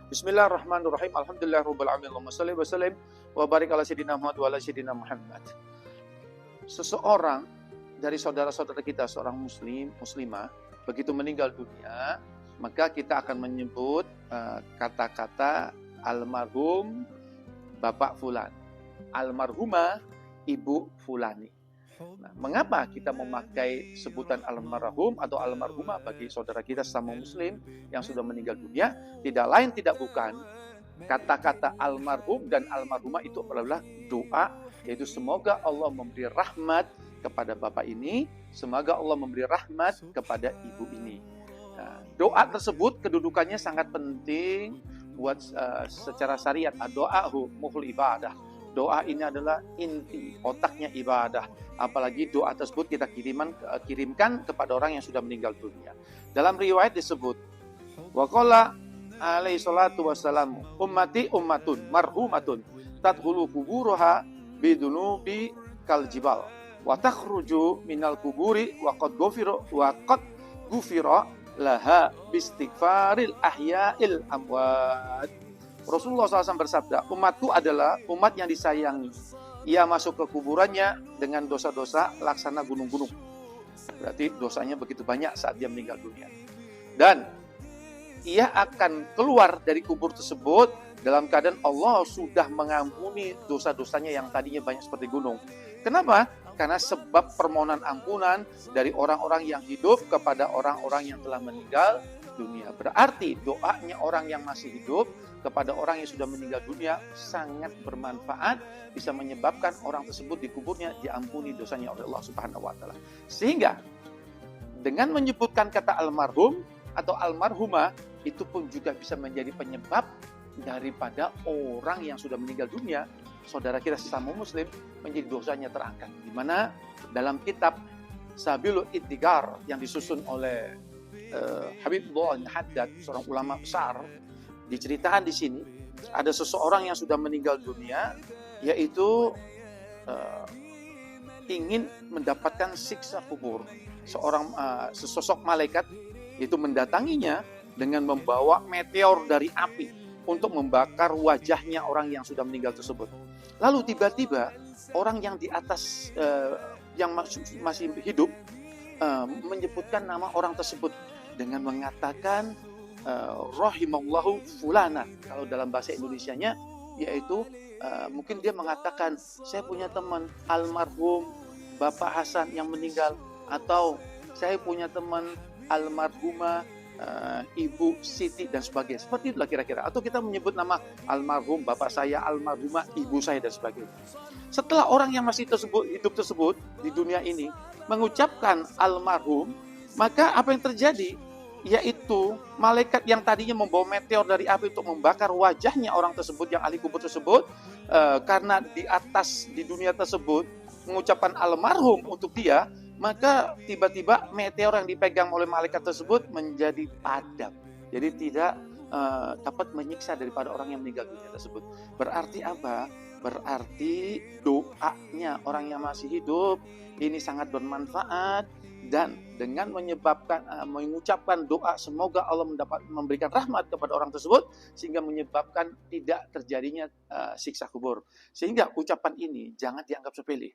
Bismillahirrahmanirrahim. Alhamdulillahirabbil alamin. Allahumma shalli wa sallim wa barik ala sayyidina Muhammad wa ala sayyidina Muhammad. Seseorang dari saudara-saudara kita, seorang muslim, muslimah, begitu meninggal dunia, maka kita akan menyebut kata-kata almarhum Bapak Fulan, almarhumah Ibu Fulani. Nah, mengapa kita memakai sebutan almarhum atau almarhumah bagi saudara kita sesama muslim yang sudah meninggal dunia? Tidak lain tidak bukan, kata-kata almarhum dan almarhumah itu adalah doa, yaitu semoga Allah memberi rahmat kepada bapak ini, semoga Allah memberi rahmat kepada ibu ini. Nah, doa tersebut kedudukannya sangat penting buat secara syariat. Doa muhul ibadah. Doa ini adalah inti, otaknya ibadah. Apalagi doa tersebut kita kirimkan kepada orang yang sudah meninggal dunia. Dalam riwayat disebut, wa qala alaihi salatu wassalamu, ummati ummatun marhumatun tadkhulu kuburuha bidunubi kal jibal wa takhruju minal kuburi wa qad ghufira laha bistighfaril ahya'il amwat. Rasulullah SAW bersabda, umatku adalah umat yang disayangi. Ia masuk ke kuburannya dengan dosa-dosa laksana gunung-gunung. Berarti dosanya begitu banyak saat dia meninggal dunia. Dan ia akan keluar dari kubur tersebut dalam keadaan Allah sudah mengampuni dosa-dosanya yang tadinya banyak seperti gunung. Kenapa? Karena sebab permohonan ampunan dari orang-orang yang hidup kepada orang-orang yang telah meninggal dunia. Berarti doanya orang yang masih hidup kepada orang yang sudah meninggal dunia sangat bermanfaat, bisa menyebabkan orang tersebut di kuburnya diampuni dosanya oleh Allah Subhanahu wa taala. Sehingga dengan menyebutkan kata almarhum atau almarhumah itu pun juga bisa menjadi penyebab daripada orang yang sudah meninggal dunia, saudara kita sesama muslim, menjadi dosanya terangkat. Di mana dalam kitab Sabilul Ittigar yang disusun oleh Habibullah Al-Haddad, seorang ulama besar, diceritakan di sini ada seseorang yang sudah meninggal dunia, yaitu ingin mendapatkan siksa kubur. Sesosok malaikat itu mendatanginya dengan membawa meteor dari api untuk membakar wajahnya orang yang sudah meninggal tersebut. Lalu tiba-tiba orang yang di atas yang masih hidup menyebutkan nama orang tersebut dengan mengatakan rahimallahu fulana. Kalau dalam bahasa Indonesianya yaitu mungkin dia mengatakan, saya punya teman almarhum Bapak Hasan yang meninggal, atau saya punya teman almarhumah Ibu Siti dan sebagainya. Seperti itulah kira-kira. Atau kita menyebut nama almarhum bapak saya, almarhumah ibu saya dan sebagainya. Setelah orang yang masih hidup tersebut di dunia ini mengucapkan almarhum, maka apa yang terjadi? Yaitu malaikat yang tadinya membawa meteor dari api untuk membakar wajahnya orang tersebut, yang ahli kubur tersebut, karena di atas di dunia tersebut mengucapkan almarhum untuk dia, maka tiba-tiba meteor yang dipegang oleh malaikat tersebut menjadi padam. Jadi tidak dapat menyiksa daripada orang yang meninggal dunia tersebut. Berarti apa? Berarti doanya orang yang masih hidup ini sangat bermanfaat, dan dengan mengucapkan doa semoga Allah memberikan rahmat kepada orang tersebut, sehingga menyebabkan tidak terjadinya siksa kubur. Sehingga ucapan ini jangan dianggap sepele.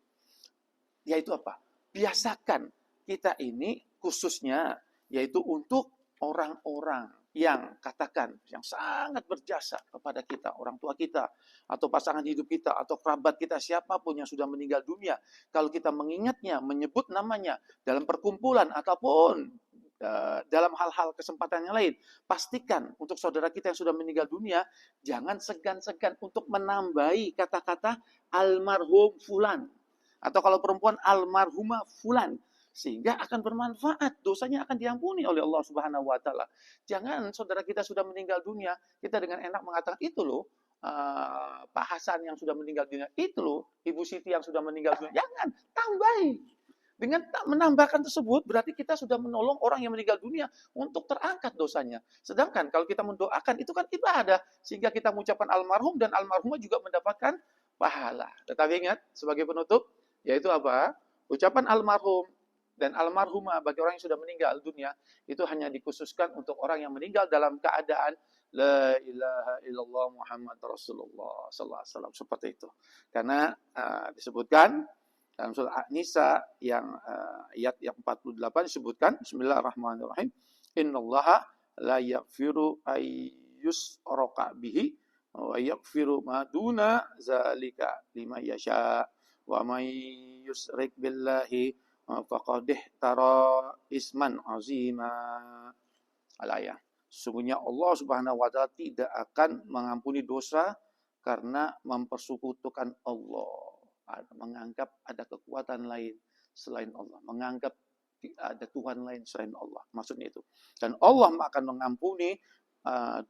Yaitu apa? Biasakan kita ini khususnya yaitu untuk orang-orang yang katakan yang sangat berjasa kepada kita, orang tua kita atau pasangan hidup kita atau kerabat kita, siapapun yang sudah meninggal dunia, kalau kita mengingatnya, menyebut namanya dalam perkumpulan ataupun dalam hal-hal kesempatan yang lain, pastikan untuk saudara kita yang sudah meninggal dunia jangan segan-segan untuk menambahi kata-kata almarhum fulan, atau kalau perempuan almarhumah fulan, sehingga akan bermanfaat, dosanya akan diampuni oleh Allah Subhanahu wa taala. Jangan saudara kita sudah meninggal dunia, kita dengan enak mengatakan itu loh Pak Hasan yang sudah meninggal dunia, itu loh Ibu Siti yang sudah meninggal dunia. Jangan, tambahi. Dengan menambahkan tersebut berarti kita sudah menolong orang yang meninggal dunia untuk terangkat dosanya. Sedangkan kalau kita mendoakan itu kan ibadah, sehingga kita mengucapkan almarhum dan almarhumah juga mendapatkan pahala. Tetapi ingat, sebagai penutup, yaitu apa? Ucapan almarhum dan almarhumah bagi orang yang sudah meninggal dunia itu hanya dikhususkan untuk orang yang meninggal dalam keadaan la ilaha illallah Muhammad Rasulullah sallallahu alaihi wasallam, seperti itu. Karena disebutkan dalam surah An-Nisa yang ayat yang 48 disebutkan bismillahirrahmanirrahim, innallaha la yaghfiru ayyushraka bihi wa yaghfiru ma duna zalika liman yasha wa may yusyrik billahi faqad ihtara isman azima. Al-ayah. Sesungguhnya Allah Subhanahu wa taala tidak akan mengampuni dosa karena mempersekutukan Allah. Menganggap ada kekuatan lain selain Allah, menganggap ada Tuhan lain selain Allah. Maksudnya itu. Dan Allah akan mengampuni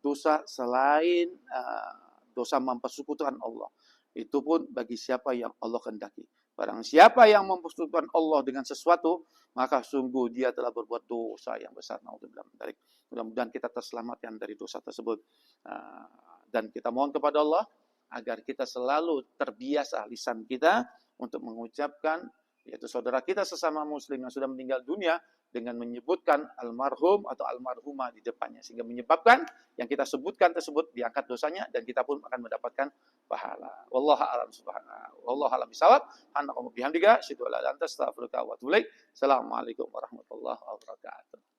dosa selain dosa mempersekutukan Allah. Itu pun bagi siapa yang Allah kehendaki. Barang siapa yang mempersekutukan Allah dengan sesuatu, maka sungguh dia telah berbuat dosa yang besar. Mudah-mudahan kita terselamatkan dari dosa tersebut. Dan kita mohon kepada Allah agar kita selalu terbiasa lisan kita untuk mengucapkan, yaitu saudara kita sesama muslim yang sudah meninggal dunia, dengan menyebutkan almarhum atau almarhumah di depannya, sehingga menyebabkan yang kita sebutkan tersebut diangkat dosanya dan kita pun akan mendapatkan pahala. Wallahu a'lam subhanahu. Wallahu a'lam bishawab. Subhanaka wa bihamdika asyhadu an la ilaha illa anta astaghfiruka wa atubu ilaik. Assalamualaikum warahmatullahi wabarakatuh.